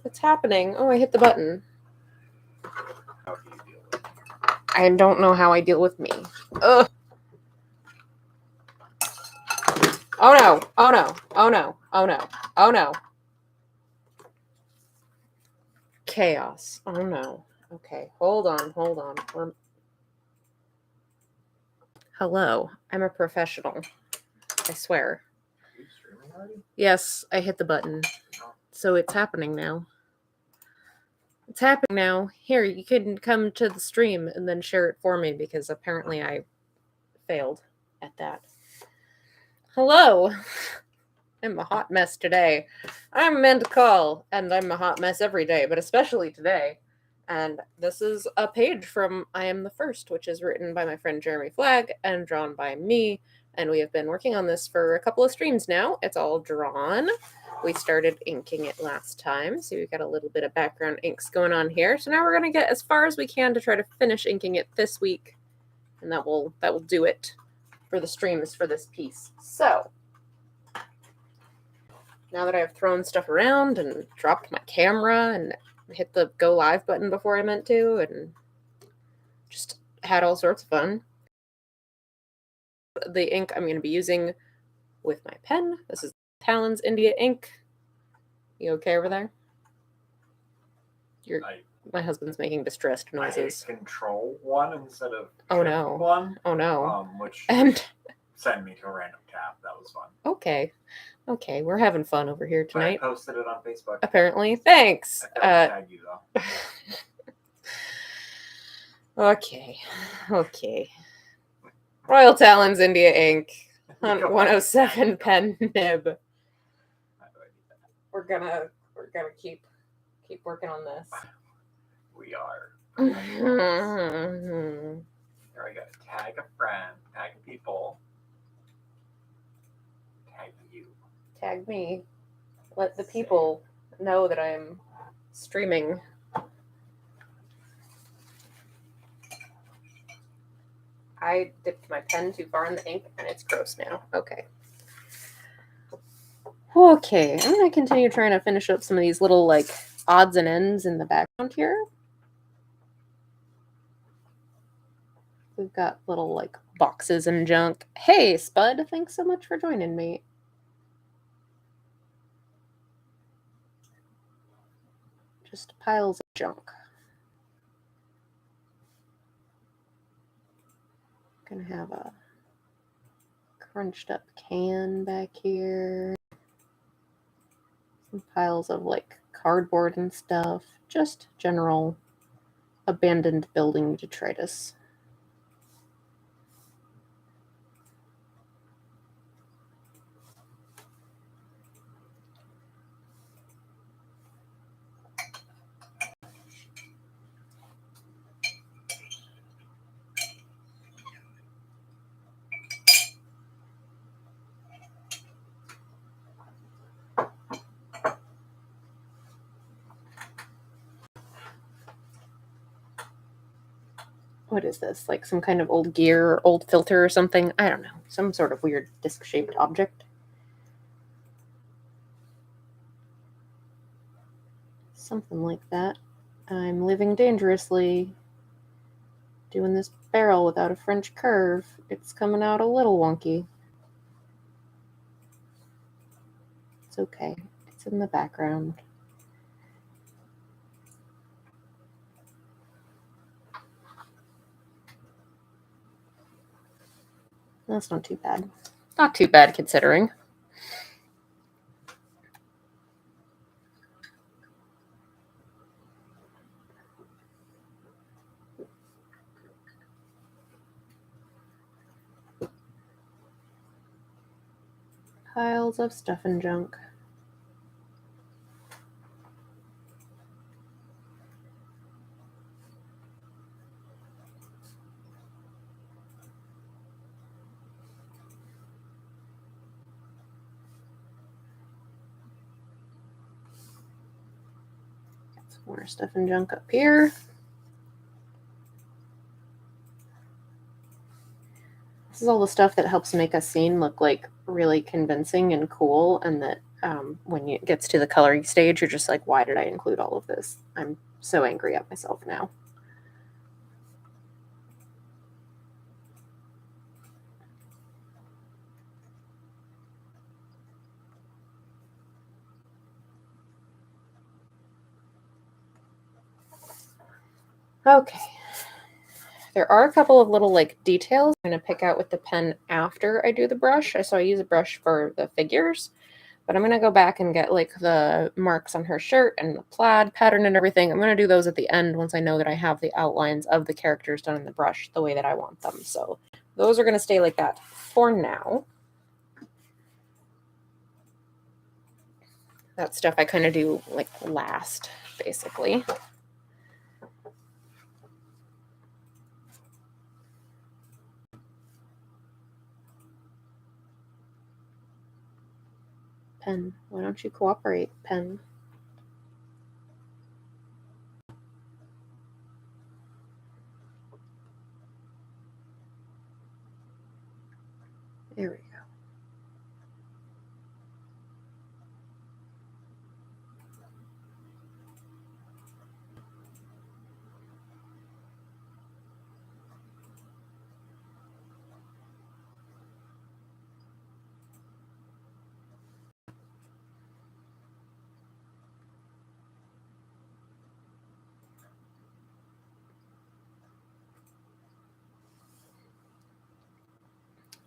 It's happening. Oh, I hit the button. How do you deal with it? I don't know how I deal with me. Ugh. Oh no. Oh no. Oh no. Oh no. Oh no. Chaos. Oh no. Okay, hold on. Hello. I'm a professional. I swear. Are you streaming already? Yes, I hit the button. So it's happening now. It's happening now. Here, you can come to the stream and then share it for me because apparently I failed at that. Hello. I'm a hot mess today. I'm meant to call, and I'm a hot mess every day, but especially today. And this is a page from I Am the First, which is written by my friend Jeremy Flagg and drawn by me. And we have been working on this for a couple of streams now. It's all drawn. We started inking it last time, so we've got a little bit of background inks going on here. So now we're going to get as far as we can to try to finish inking it this week, and that will do it for the streams for this piece. So now that I've thrown stuff around and dropped my camera and hit the go live button before I meant to and just had all sorts of fun. The ink I'm going to be using with my pen. This is Talon's India ink. You okay over there? My husband's making distressed noises. I hit control one instead of oh no one. Oh no. Which and sent me to a random tab. That was fun. Okay, we're having fun over here tonight. I posted it on Facebook. Apparently. Thanks. I failed to tag you though. Okay. Royal Talons India Ink. 107 pen nib. We're gonna keep working on this. We are. Here we go. Tag a friend. Tag people. Tag you. Tag me. Let the people know that I'm streaming. I dipped my pen too far in the ink and it's gross now. Okay, I'm going to continue trying to finish up some of these little like odds and ends in the background here. We've got little like boxes and junk. Hey, Spud, thanks so much for joining me. Just piles of junk. Gonna have a crunched up can back here. Some piles of like cardboard and stuff. Just general abandoned building detritus. What is this? Like some kind of old gear or old filter or something? I don't know. Some sort of weird disc-shaped object. Something like that. I'm living dangerously. Doing this barrel without a French curve. It's coming out a little wonky. It's okay. It's in the background. That's not too bad. Not too bad considering. Piles of stuff and junk. More stuff and junk up here. This is all the stuff that helps make a scene look like really convincing and cool, and that when it gets to the coloring stage, you're just like, why did I include all of this? I'm so angry at myself now. Okay. There are a couple of little like details I'm going to pick out with the pen after I do the brush. So I use a brush for the figures, but I'm going to go back and get like the marks on her shirt and the plaid pattern and everything. I'm going to do those at the end once I know that I have the outlines of the characters done in the brush the way that I want them. So those are going to stay like that for now. That stuff I kind of do like last, basically. Pen, why don't you cooperate, pen? There we go.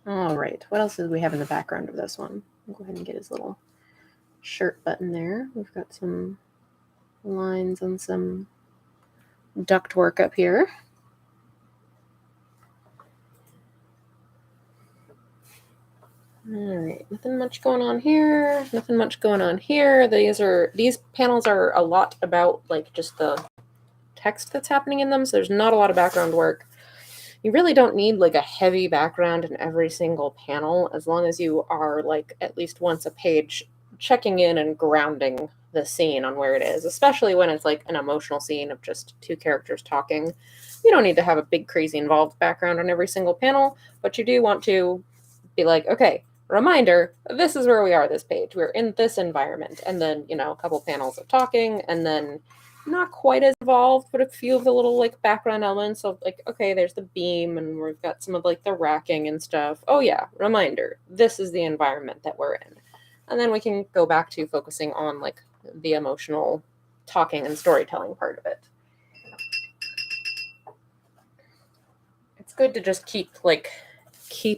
All right, what else do we have in the background of this one? I'll go ahead and get his little shirt button there. We've got some lines and some duct work up here. All right, nothing much going on here. Nothing much going on here. These panels are a lot about like just the text that's happening in them, so there's not a lot of background work. You really don't need like a heavy background in every single panel, as long as you are like at least once a page checking in and grounding the scene on where it is, especially when it's like an emotional scene of just two characters talking. You don't need to have a big, crazy involved background on every single panel, but you do want to be like, okay, reminder, this is where we are this page. We're in this environment. And then, you know, a couple panels of talking, and then not quite as involved, but a few of the little like background elements of like, okay, there's the beam and we've got some of like the racking and stuff. Oh yeah, reminder, this is the environment that we're in. And then we can go back to focusing on like the emotional talking and storytelling part of it. It's good to just keep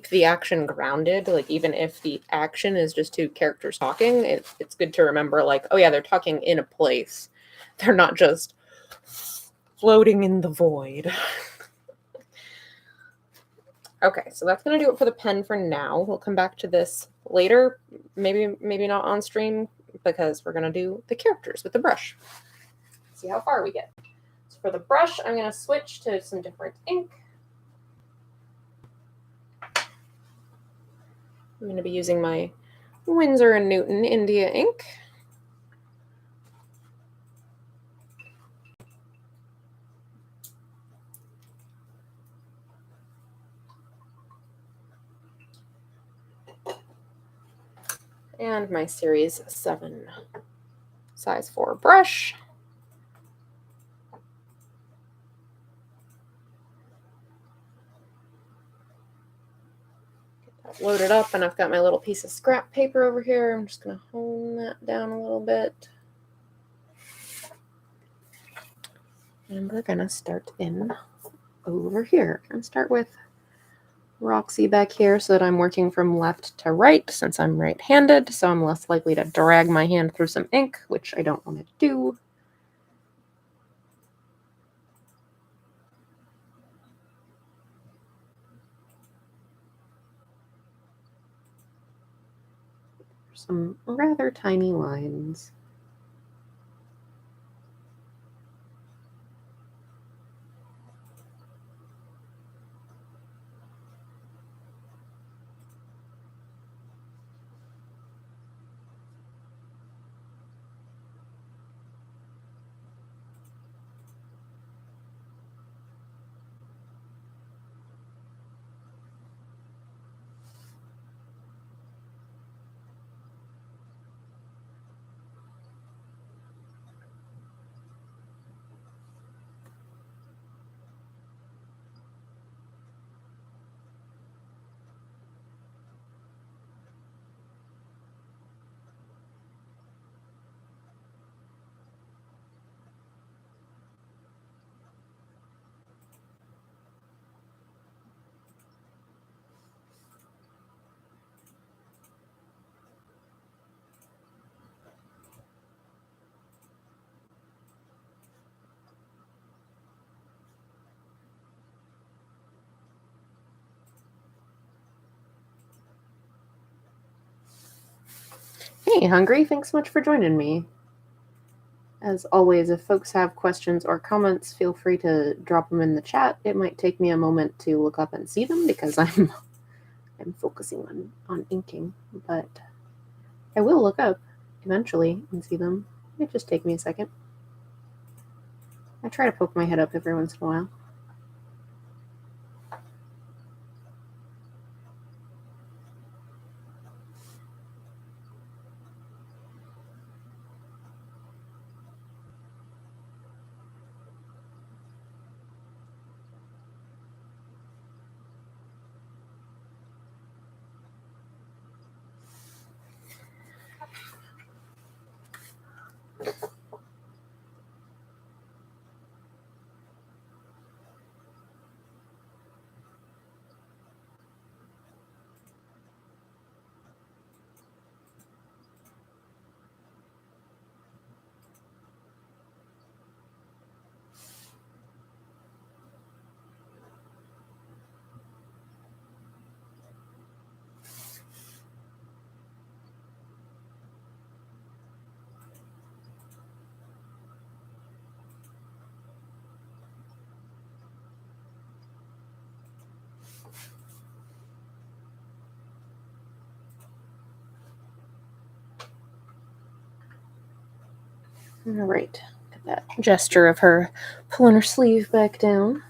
the action grounded, like even if the action is just two characters talking, it's good to remember like, oh yeah, they're talking in a place. They're not just floating in the void. Okay, so that's going to do it for the pen for now. We'll come back to this later, maybe not on stream, because we're going to do the characters with the brush. See how far we get. So for the brush, I'm going to switch to some different ink. I'm going to be using my Winsor & Newton India ink. And my Series 7 size 4 brush. Get that loaded up, and I've got my little piece of scrap paper over here. I'm just going to hone that down a little bit. And we're going to start in over here. I'm going to start with Roxy back here so that I'm working from left to right since I'm right-handed, so I'm less likely to drag my hand through some ink, which I don't want to do. Some rather tiny lines. Hey, Hungry, thanks so much for joining me. As always, if folks have questions or comments, feel free to drop them in the chat. It might take me a moment to look up and see them because I'm focusing on inking, but I will look up eventually and see them. It might just take me a second. I try to poke my head up every once in a while. All right, get that gesture of her pulling her sleeve back down.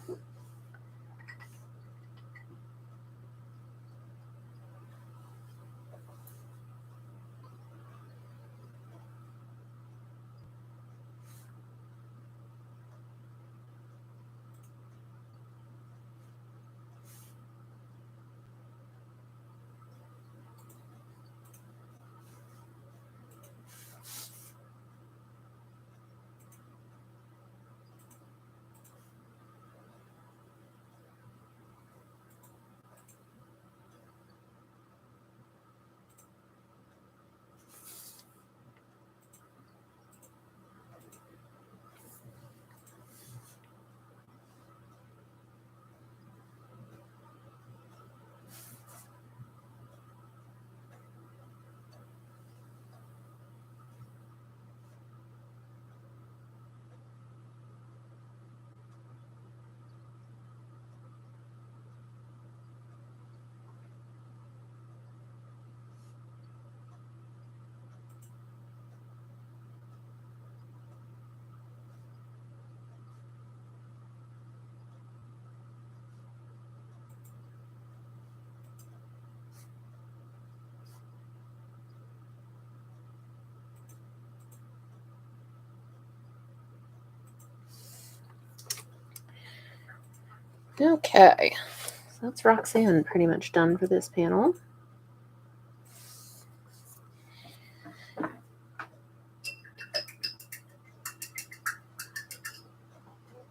Okay, so that's Roxanne pretty much done for this panel.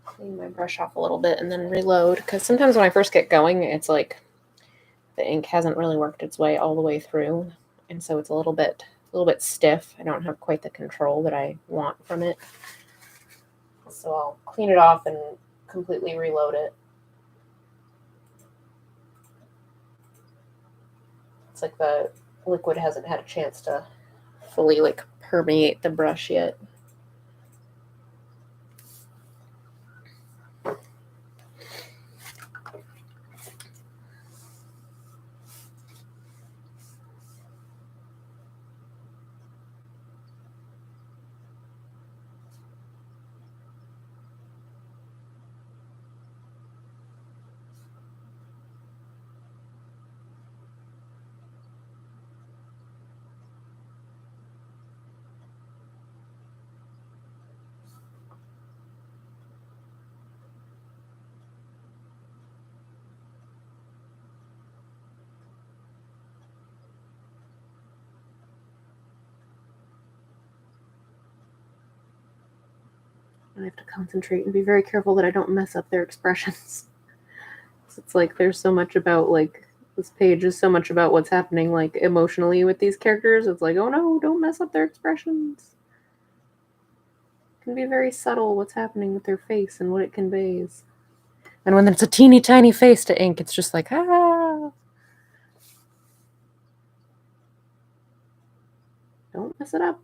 Clean my brush off a little bit and then reload, because sometimes when I first get going, it's like the ink hasn't really worked its way all the way through, and so it's a little bit stiff. I don't have quite the control that I want from it. So I'll clean it off and completely reload it. It's like the liquid hasn't had a chance to fully like permeate the brush yet. I have to concentrate and be very careful that I don't mess up their expressions. It's like there's so much about, like, this page is so much about what's happening, like, emotionally with these characters. It's like, oh no, don't mess up their expressions. It can be very subtle what's happening with their face and what it conveys. And when it's a teeny tiny face to ink, it's just like, ah. Don't mess it up.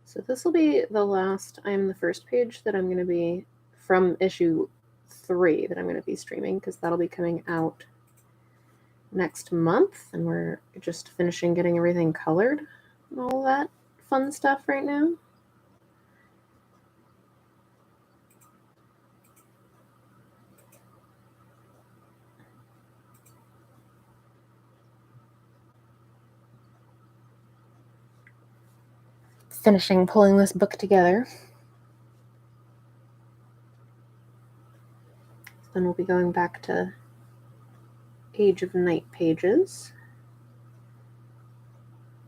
So this will be the last I'm the first page that I'm going to be from issue 3 that I'm going to be streaming, because that'll be coming out next month, and we're just finishing getting everything colored and all that fun stuff right now. Finishing pulling this book together. Then we'll be going back to Age of Night pages.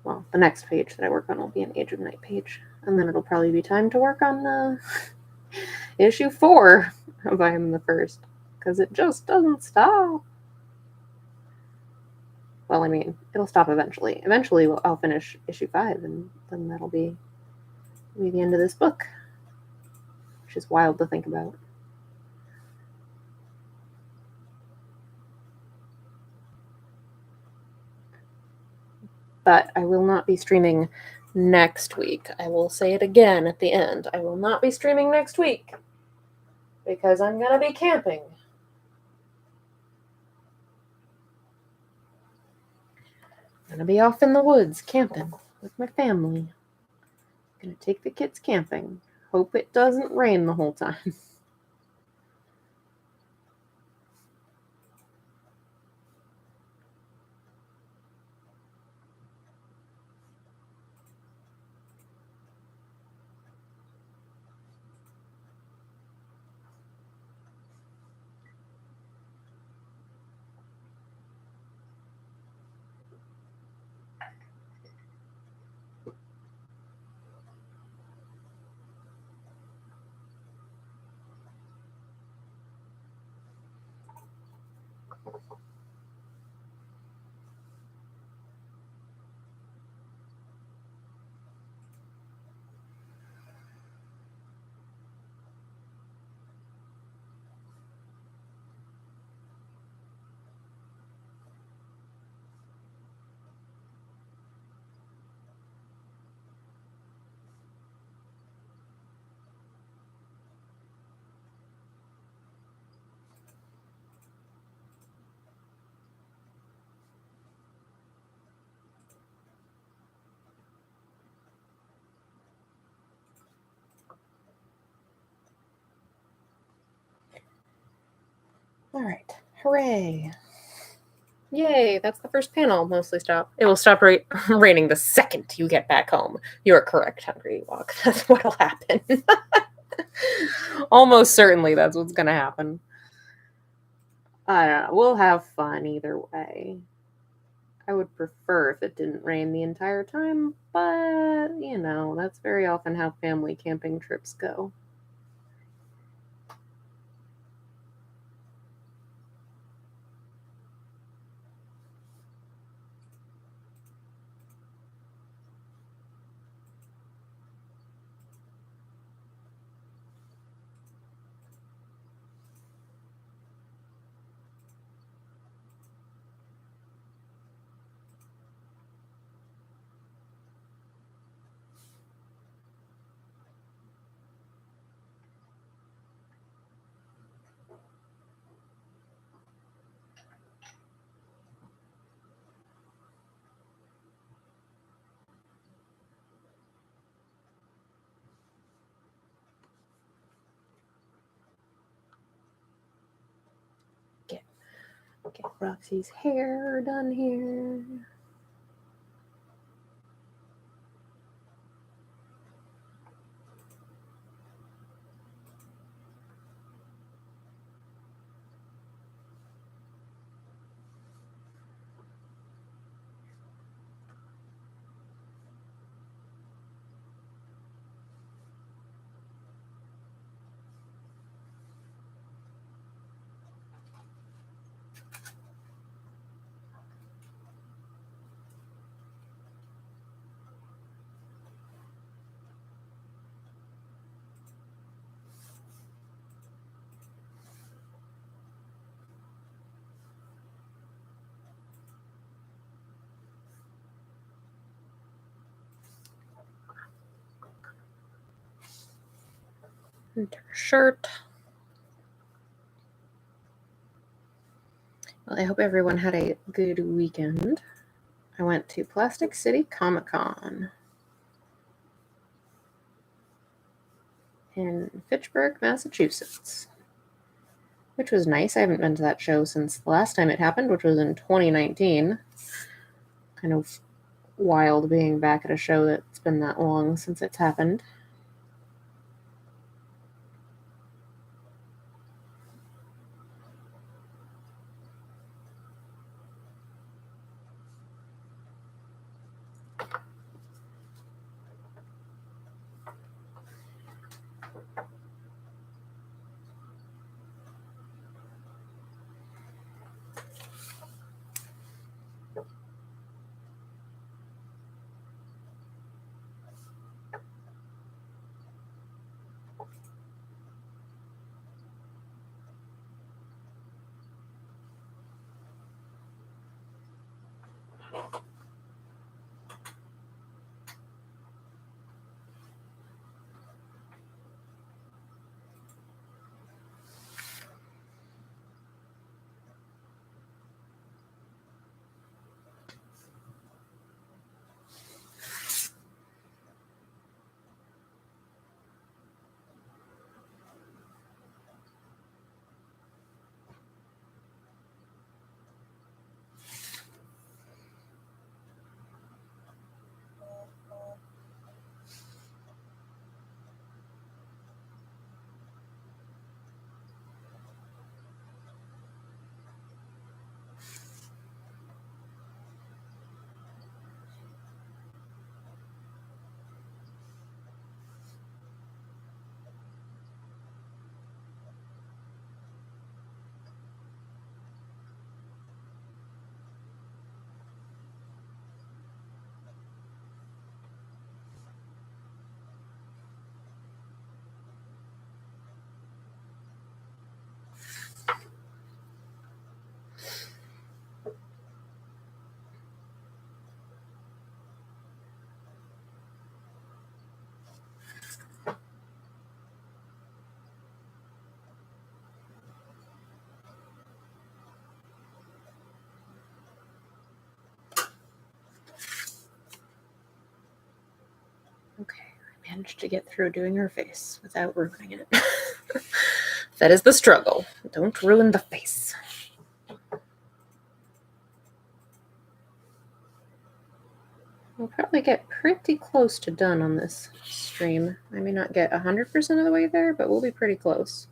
Well, the next page that I work on will be an Age of Night page. And then it'll probably be time to work on issue 4 of I Am the First, because it just doesn't stop. Well, I mean, it'll stop eventually. Eventually, I'll finish issue 5, and then that'll be the end of this book, which is wild to think about. But I will not be streaming next week. I will say it again at the end. I will not be streaming next week because I'm going to be camping. I'm going to be off in the woods camping with my family. I'm going to take the kids camping. Hope it doesn't rain the whole time. All right. Hooray. Yay, that's the first panel. Mostly stop. It will stop raining the second you get back home. You're correct, Hungry Walk. That's what'll happen. Almost certainly that's what's going to happen. I don't know. We'll have fun either way. I would prefer if it didn't rain the entire time, but, you know, that's very often how family camping trips go. Get Roxy's hair done here. Winter shirt. Well, I hope everyone had a good weekend. I went to Plastic City Comic-Con in Fitchburg, Massachusetts, which was nice. I haven't been to that show since the last time it happened, which was in 2019. Kind of wild being back at a show that's been that long since it's happened. Okay, I managed to get through doing her face without ruining it. That is the struggle. Don't ruin the face. We'll probably get pretty close to done on this stream. I may not get 100% of the way there, but we'll be pretty close.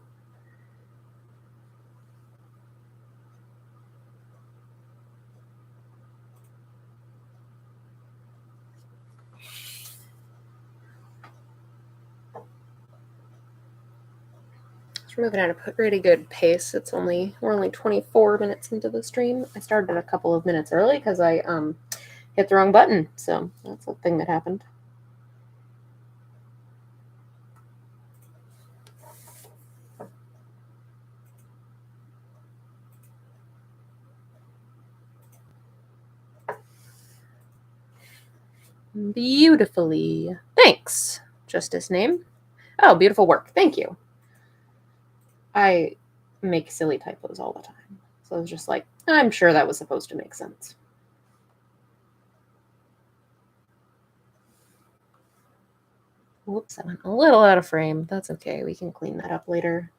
We're moving at a pretty good pace. We're only 24 minutes into the stream. I started a couple of minutes early because I hit the wrong button, so that's a thing that happened. Beautifully. Thanks. Justice name. Oh, beautiful work. Thank you. I make silly typos all the time. So I was just like, I'm sure that was supposed to make sense. Whoops, I went a little out of frame. That's okay. We can clean that up later.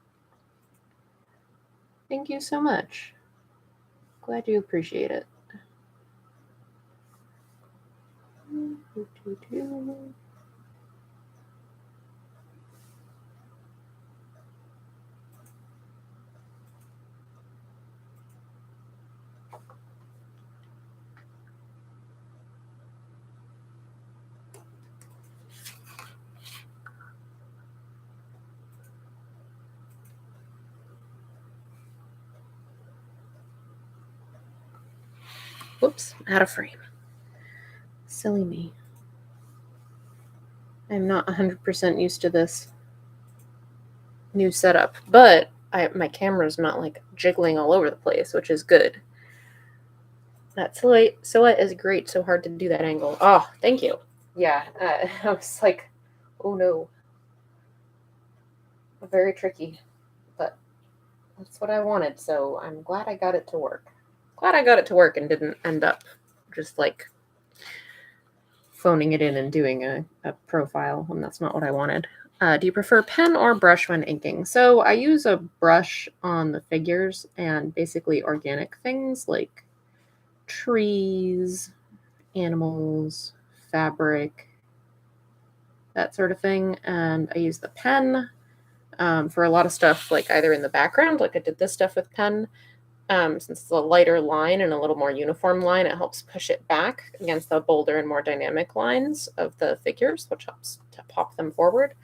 Thank you so much. Glad you appreciate it. Whoops, out of frame. Silly me. I'm not 100% used to this new setup, but my camera's not like jiggling all over the place, which is good. That silhouette is great. So hard to do that angle. Oh, thank you. Yeah, I was like, oh no. very tricky, but that's what I wanted, so I'm glad I got it to work. Glad I got it to work and didn't end up just like phoning it in and doing a profile when that's not what I wanted. Do you prefer pen or brush when inking? So I use a brush on the figures and basically organic things like trees, animals, fabric, that sort of thing. And I use the pen for a lot of stuff, like either in the background, like I did this stuff with pen. Since it's a lighter line and a little more uniform line, it helps push it back against the bolder and more dynamic lines of the figures, which helps to pop them forward.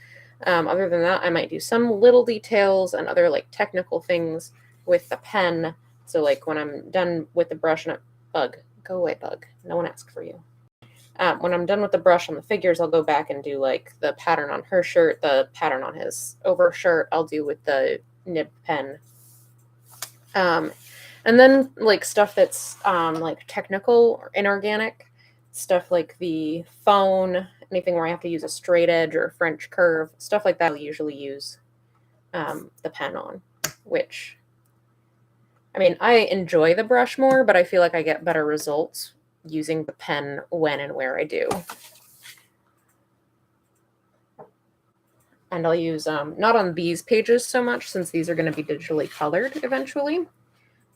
Other than that, I might do some little details and other like technical things with the pen. So like when I'm done with the brush and bug, go away, bug. No one asked for you. When I'm done with the brush on the figures, I'll go back and do like the pattern on her shirt, the pattern on his overshirt, I'll do with the nib pen. And then like stuff that's like technical or inorganic, stuff like the phone, anything where I have to use a straight edge or a French curve, stuff like that I'll usually use the pen on, which, I mean, I enjoy the brush more, but I feel like I get better results using the pen when and where I do. And I'll use, not on these pages so much, since these are going to be digitally colored eventually,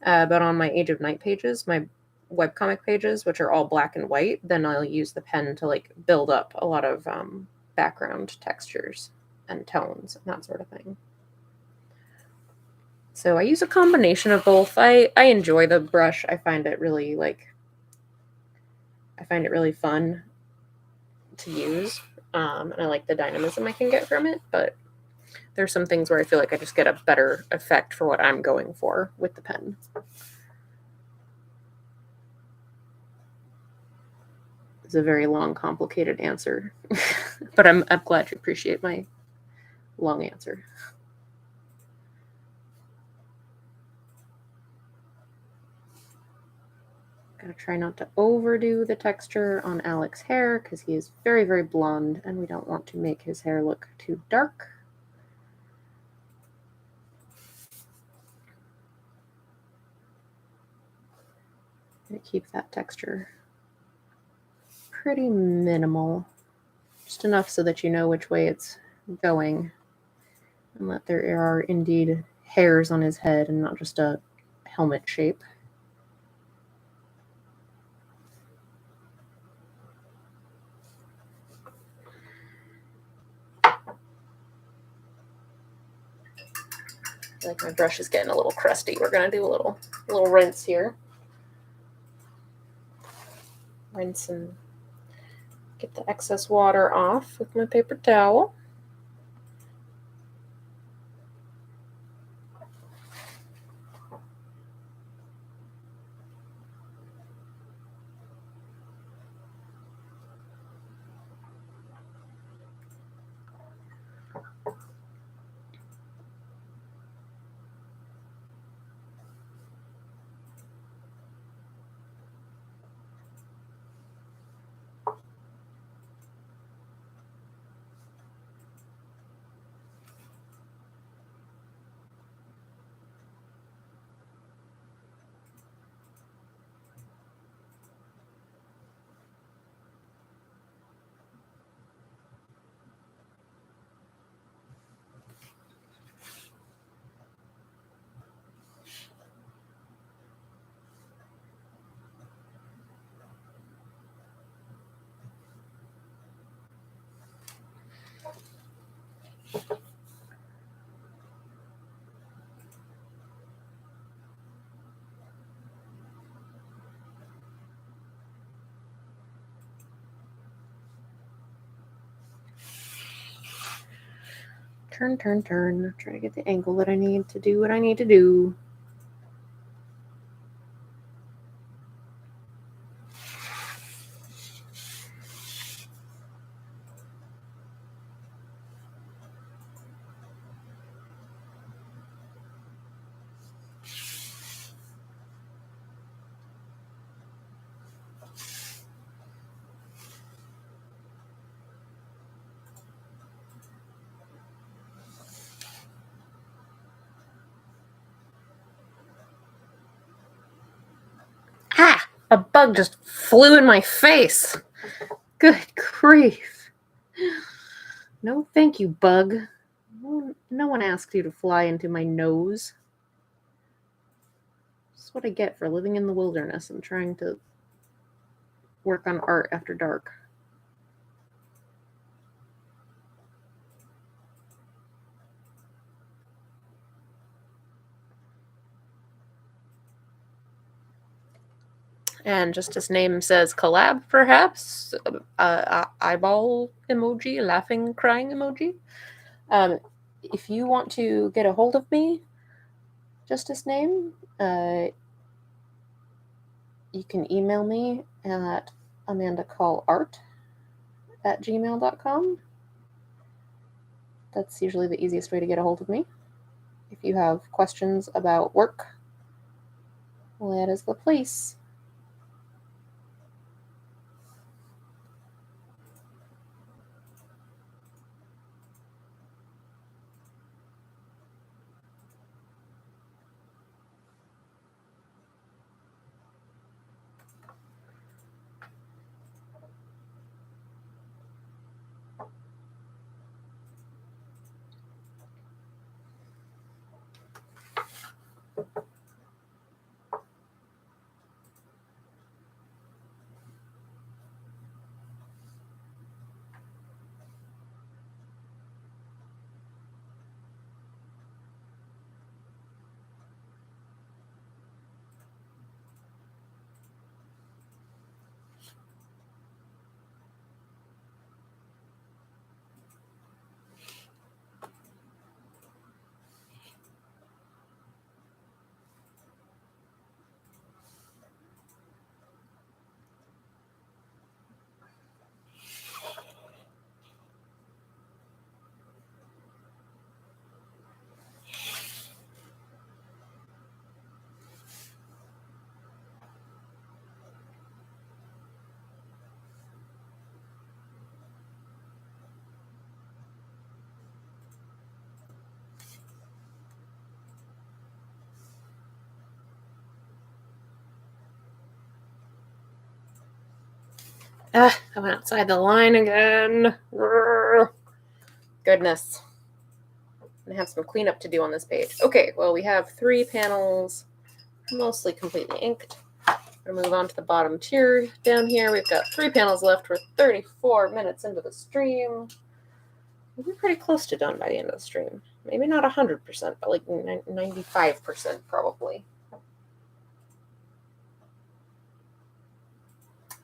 but on my Age of Night pages, my webcomic pages, which are all black and white, then I'll use the pen to like build up a lot of background textures and tones and that sort of thing. So I use a combination of both. I enjoy the brush. I find it really fun to use. And I like the dynamism I can get from it, but there's some things where I feel like I just get a better effect for what I'm going for with the pen. It's a very long, complicated answer, but I'm glad you appreciate my long answer. Gotta try not to overdo the texture on Alex's hair because he is very, very blonde and we don't want to make his hair look too dark. I'm gonna keep that texture pretty minimal, just enough so that you know which way it's going and that there are indeed hairs on his head and not just a helmet shape. I feel like my brush is getting a little crusty. We're gonna do a little rinse here. Rinse and get the excess water off with my paper towel. Turn, turn, turn. Try to get the angle that I need to do what I need to do. Ha! A bug just flew in my face. Good grief. No, thank you, bug. No one asked you to fly into my nose. That's what I get for living in the wilderness and trying to work on art after dark. And just as name says, collab perhaps. Eyeball emoji, laughing, crying emoji. If you want to get a hold of me, just as name, you can email me at amandacallart@gmail.com. That's usually the easiest way to get a hold of me. If you have questions about work, well, that is the place. I went outside the line again. Goodness. I have some cleanup to do on this page. Okay, well, we have 3 panels, mostly completely inked. I'm going to move on to the bottom tier down here. We've got 3 panels left. We're 34 minutes into the stream. We'll be pretty close to done by the end of the stream. Maybe not 100%, but like 95% probably.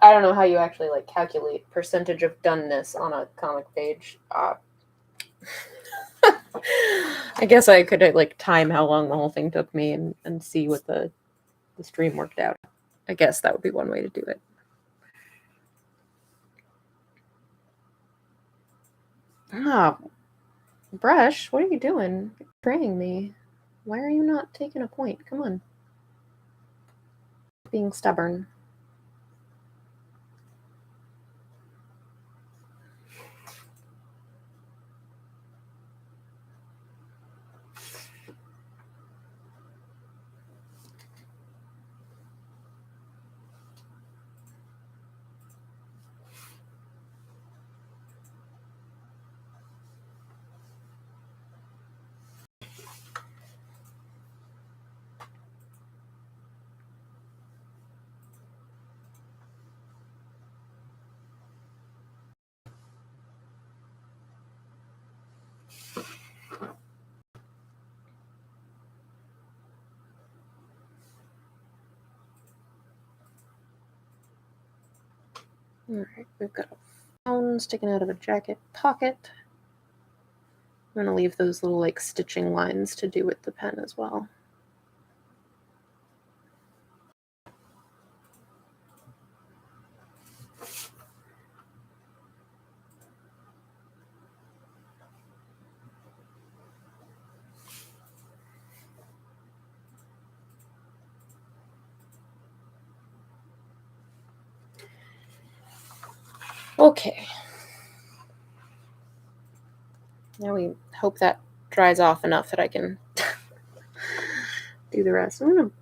I don't know how you actually like calculate percentage of doneness on a comic page. I guess I could like time how long the whole thing took me and see what the stream worked out. I guess that would be one way to do it. Ah, Brush, what are you doing? You're betraying me. Why are you not taking a point? Come on. Being stubborn. Alright, we've got a phone sticking out of a jacket pocket. I'm going to leave those little like stitching lines to do with the pen as well. Okay. Now we hope that dries off enough that I can do the rest. I'm going to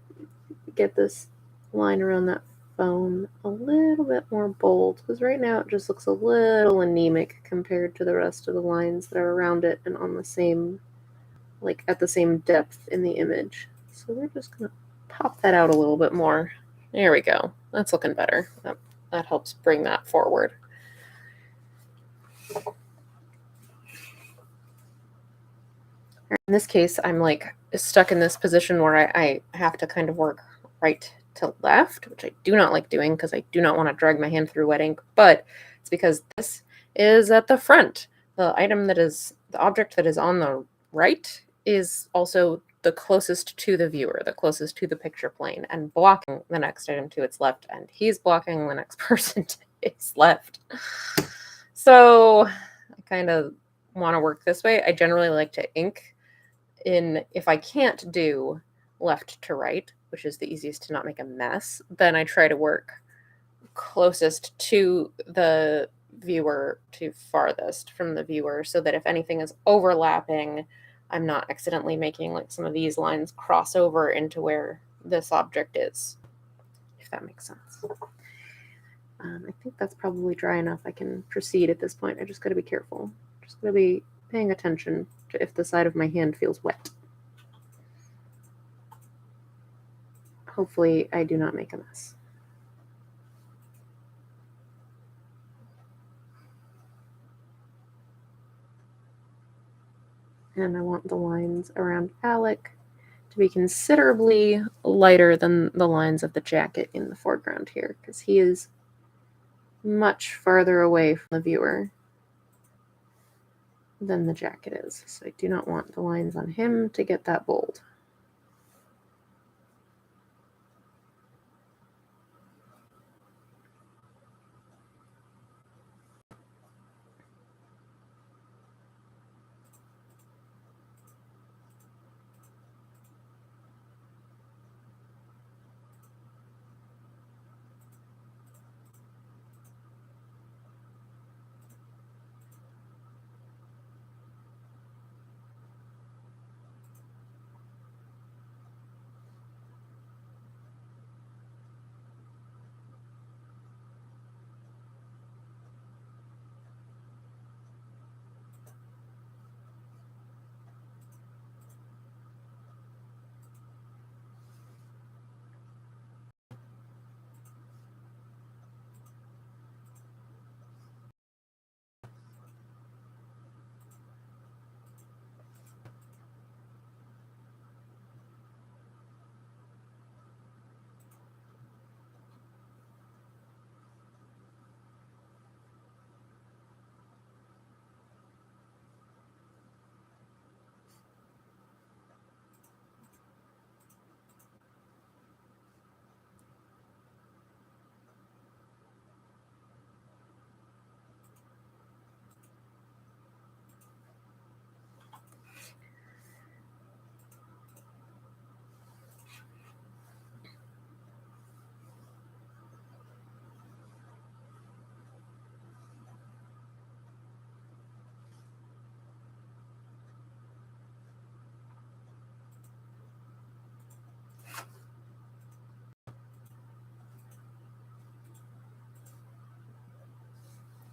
get this line around that phone a little bit more bold, because right now it just looks a little anemic compared to the rest of the lines that are around it and on the same, like at the same depth in the image. So we're just gonna pop that out a little bit more. There we go. That's looking better. That helps bring that forward. In this case, I'm like stuck in this position where I have to kind of work right to left, which I do not like doing because I do not want to drag my hand through wet ink, but it's because this is at the front. The object that is on the right is also the closest to the viewer, the closest to the picture plane, and blocking the next item to its left, and he's blocking the next person to his left. So I kind of want to work this way. I generally like to ink if I can't do left to right, which is the easiest to not make a mess, then I try to work closest to the viewer to farthest from the viewer, so that if anything is overlapping, I'm not accidentally making like some of these lines cross over into where this object is, if that makes sense. I think that's probably dry enough. I can proceed at this point. I just got to be careful. Just got to be paying attention to if the side of my hand feels wet. Hopefully I do not make a mess. And I want the lines around Alec to be considerably lighter than the lines of the jacket in the foreground here, because he is much farther away from the viewer than the jacket is. So I do not want the lines on him to get that bold.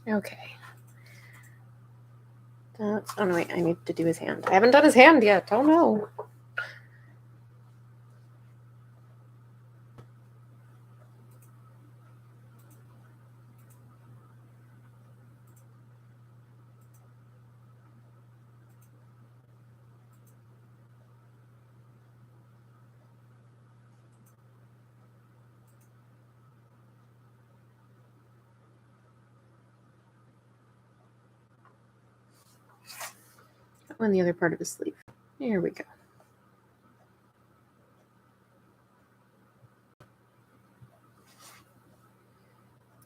Okay. Oh no, wait, I need to do his hand. I haven't done his hand yet. Oh no. On the other part of his sleeve. Here we go.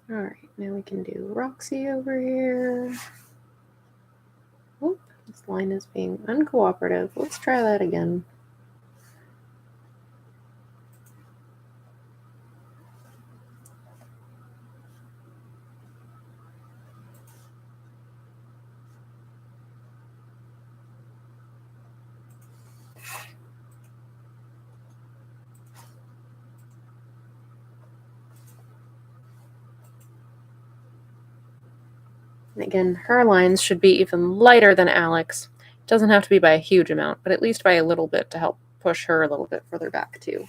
All right, now we can do Roxy over here. Oop, this line is being uncooperative. Let's try that again. And again, her lines should be even lighter than Alex. It doesn't have to be by a huge amount, but at least by a little bit to help push her a little bit further back too.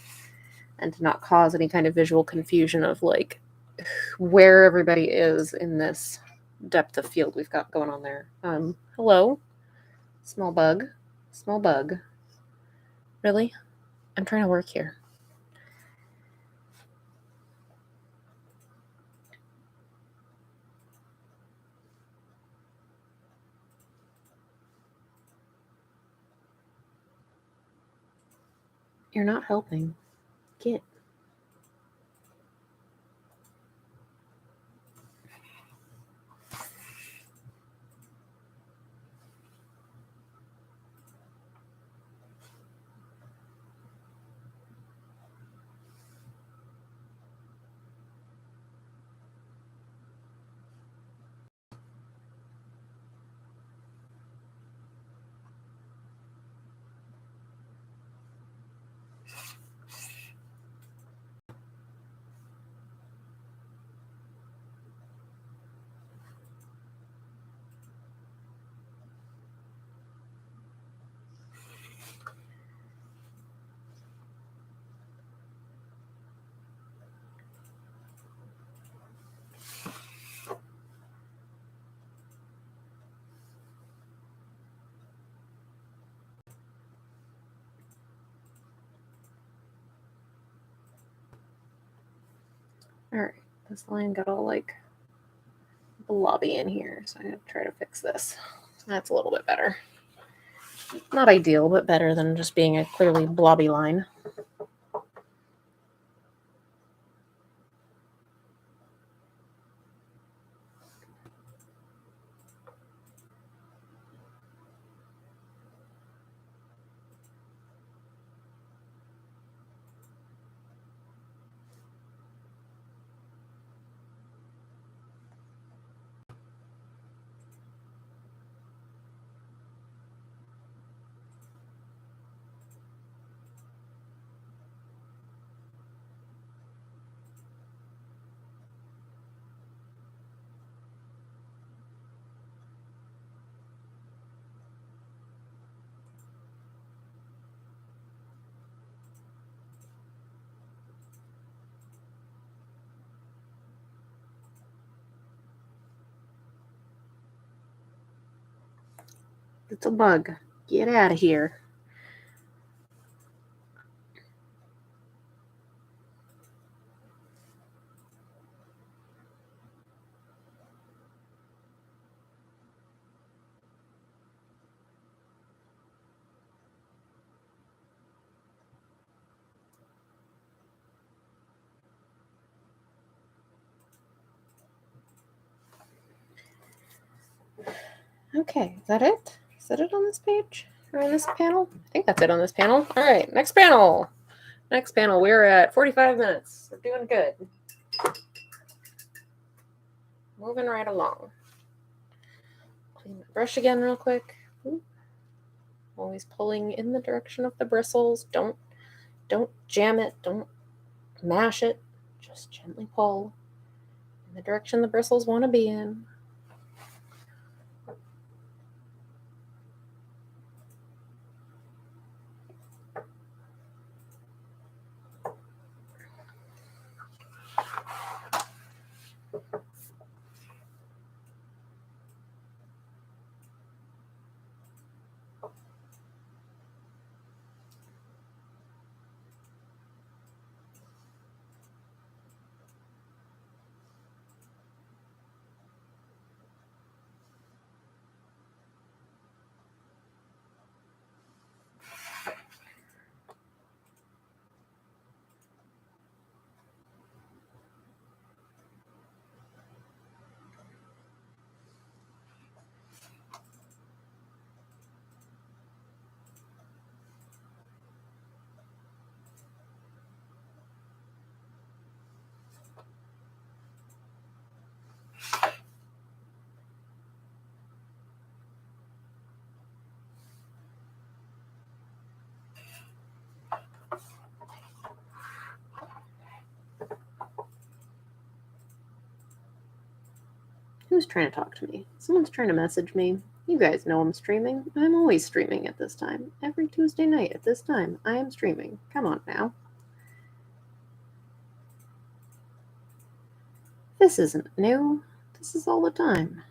And to not cause any kind of visual confusion of like where everybody is in this depth of field we've got going on there. Hello? Small bug. Small bug. Really? I'm trying to work here. You're not helping. Get. Alright, this line got all like blobby in here, so I'm going to try to fix this. That's a little bit better. Not ideal, but better than just being a clearly blobby line. It's a bug. Get out of here. Okay, is that it? Is that it on this page? Or on this panel? I think that's it on this panel. All right, next panel. Next panel, we're at 45 minutes. We're doing good. Moving right along. Clean my brush again real quick. Ooh. Always pulling in the direction of the bristles. Don't jam it. Don't mash it. Just gently pull in the direction the bristles want to be in. Who's trying to talk to me? Someone's trying to message me. You guys know I'm streaming. I'm always streaming at this time. Every Tuesday night at this time, I am streaming. Come on now. This isn't new. This is all the time.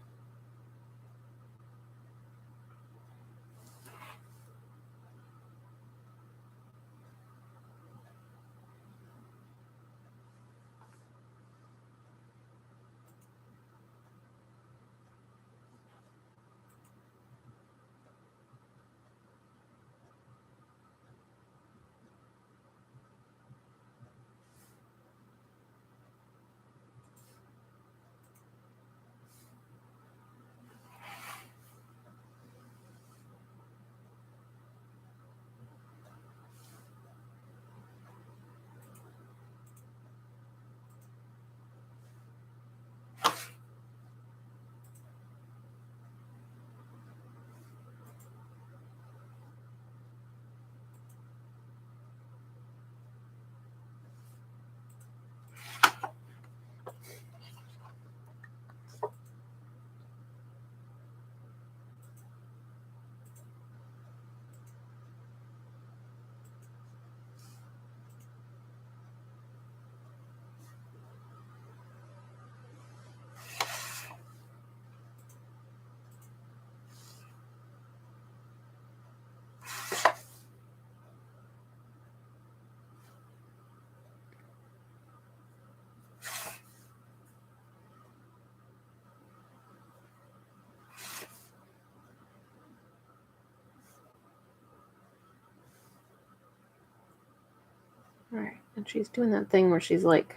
Alright, and she's doing that thing where she's like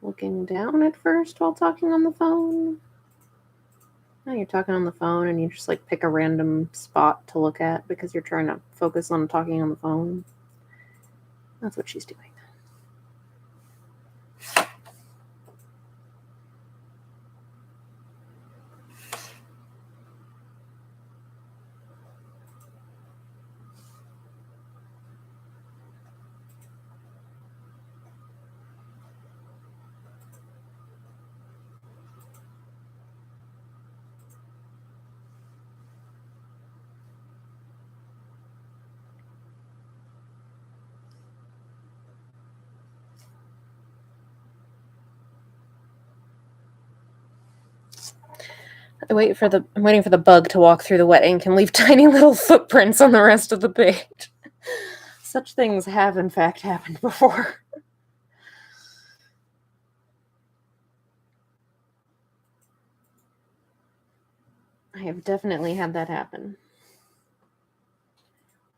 looking down at first while talking on the phone. Now you're talking on the phone and you just like pick a random spot to look at because you're trying to focus on talking on the phone. That's what she's doing. I'm waiting for the bug to walk through the wet ink and leave tiny little footprints on the rest of the page. Such things have in fact happened before. I have definitely had that happen.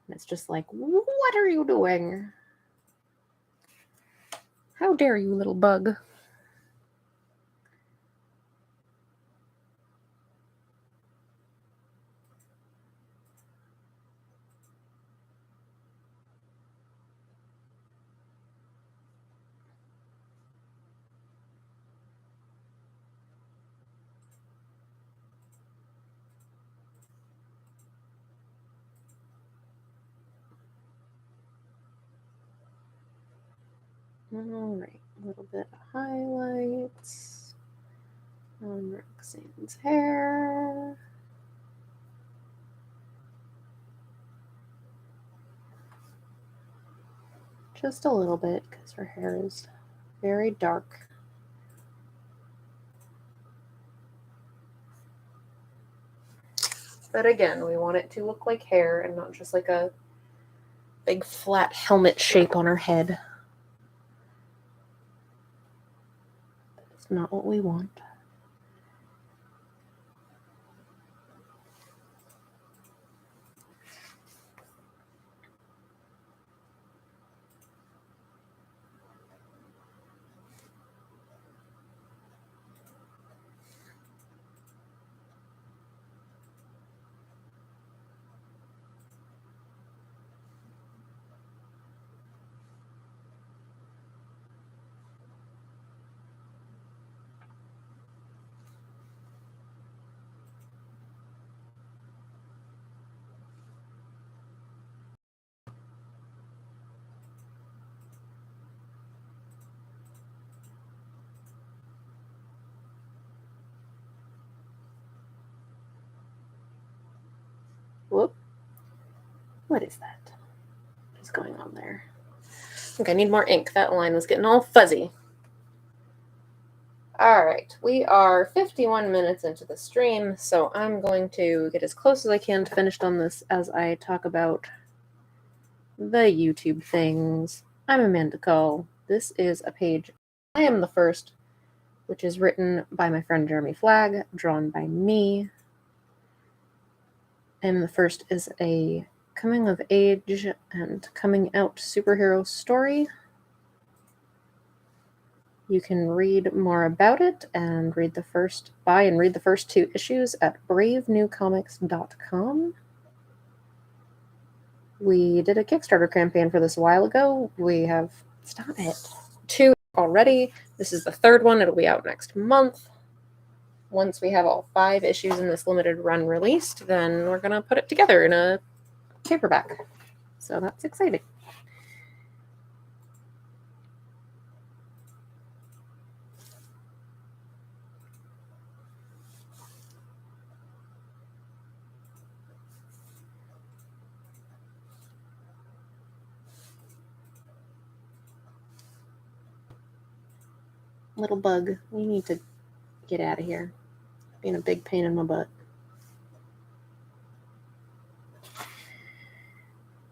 And it's just like, what are you doing? How dare you, little bug? Alright, a little bit of highlights on Roxanne's hair. Just a little bit because her hair is very dark. But again, we want it to look like hair and not just like a big flat helmet shape on her head. That's not what we want. What is that? What's going on there? I think I need more ink. That line was getting all fuzzy. All right, we are 51 minutes into the stream, so I'm going to get as close as I can to finished on this as I talk about the YouTube things. I'm Amanda Cole. This is a page, I Am the First, which is written by my friend Jeremy Flagg, drawn by me. I Am the First is a coming of age and coming out superhero story. You can read more about it and buy and read the first 2 issues at bravenewcomics.com. We did a Kickstarter campaign for this a while ago. We have, stop it, 2 already. This is the 3rd one. It'll be out next month. Once we have all 5 issues in this limited run released, then we're going to put it together in a paperback. So that's exciting. Little bug, you need to get out of here. Being a big pain in my butt.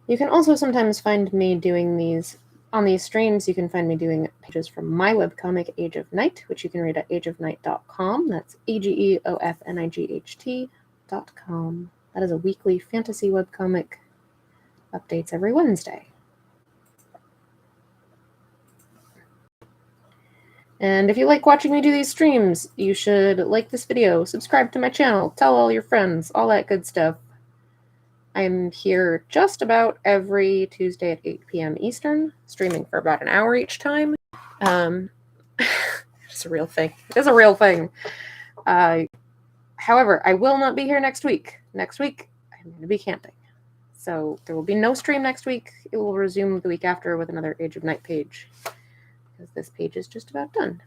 You can also sometimes find me doing these on these streams. You can find me doing pages from my webcomic Age of Night, which you can read at ageofnight.com. That's AGEOFNIGHT.com. That is a weekly fantasy webcomic. Updates every Wednesday. And if you like watching me do these streams, you should like this video, subscribe to my channel, tell all your friends, all that good stuff. I'm here just about every Tuesday at 8 p.m. Eastern, streaming for about an hour each time. It's a real thing. It is a real thing. However, I will not be here next week. Next week, I'm going to be camping. So there will be no stream next week. It will resume the week after with another Age of Night page, because this page is just about done.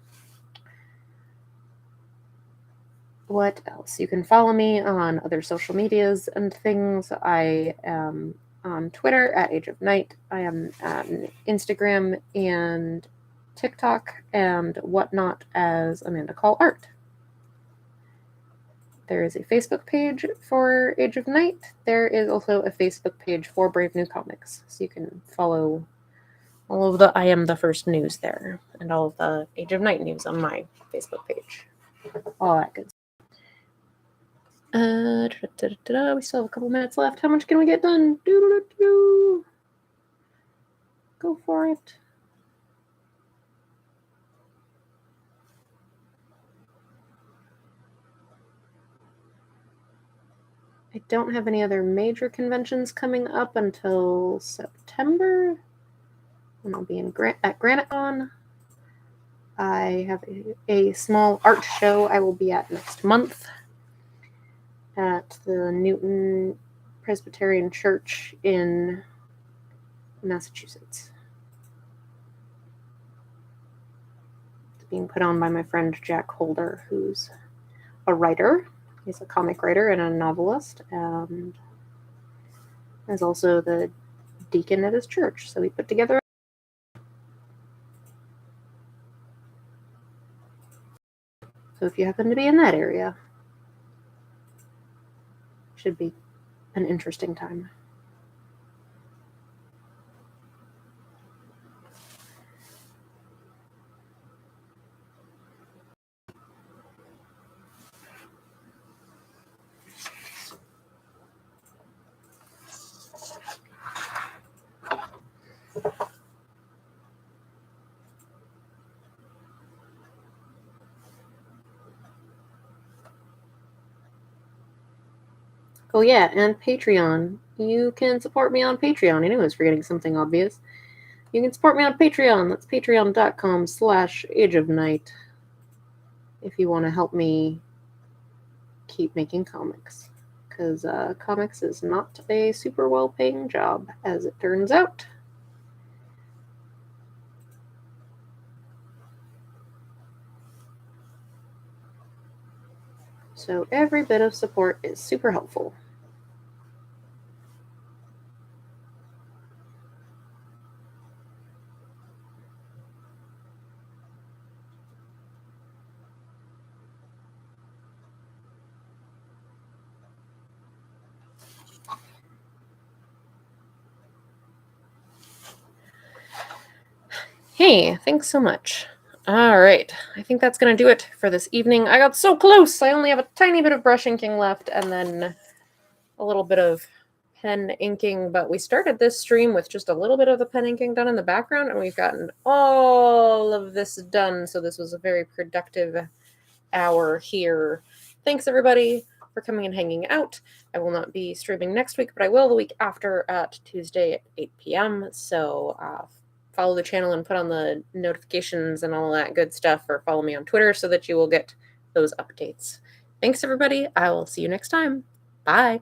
What else? You can follow me on other social medias and things. I am on Twitter at Age of Night. I am on Instagram and TikTok and whatnot as Amanda Call Art. There is a Facebook page for Age of Night. There is also a Facebook page for Brave New Comics. So you can follow all of the I Am the First news there and all of the Age of Night news on my Facebook page. All that good stuff. We still have a couple minutes left. How much can we get done? Go for it. I don't have any other major conventions coming up until September, and I'll be at GraniteCon. I have a small art show I will be at next month at the Newton Presbyterian Church in Massachusetts. It's being put on by my friend Jack Holder, who's a writer. He's a comic writer and a novelist, and is also the deacon at his church. So we put together. So if you happen to be in that area, should be an interesting time. Oh yeah, and Patreon. You can support me on Patreon. I knew I was forgetting something obvious. You can support me on Patreon. That's patreon.com/ageofnight if you want to help me keep making comics. Because comics is not a super well-paying job, as it turns out. So every bit of support is super helpful. Hey, thanks so much. All right, I think that's going to do it for this evening. I got so close. I only have a tiny bit of brush inking left and then a little bit of pen inking, but we started this stream with just a little bit of the pen inking done in the background, and we've gotten all of this done, so this was a very productive hour here. Thanks, everybody, for coming and hanging out. I will not be streaming next week, but I will the week after at Tuesday at 8 p.m., so follow the channel and put on the notifications and all that good stuff, or follow me on Twitter so that you will get those updates. Thanks, everybody. I will see you next time. Bye.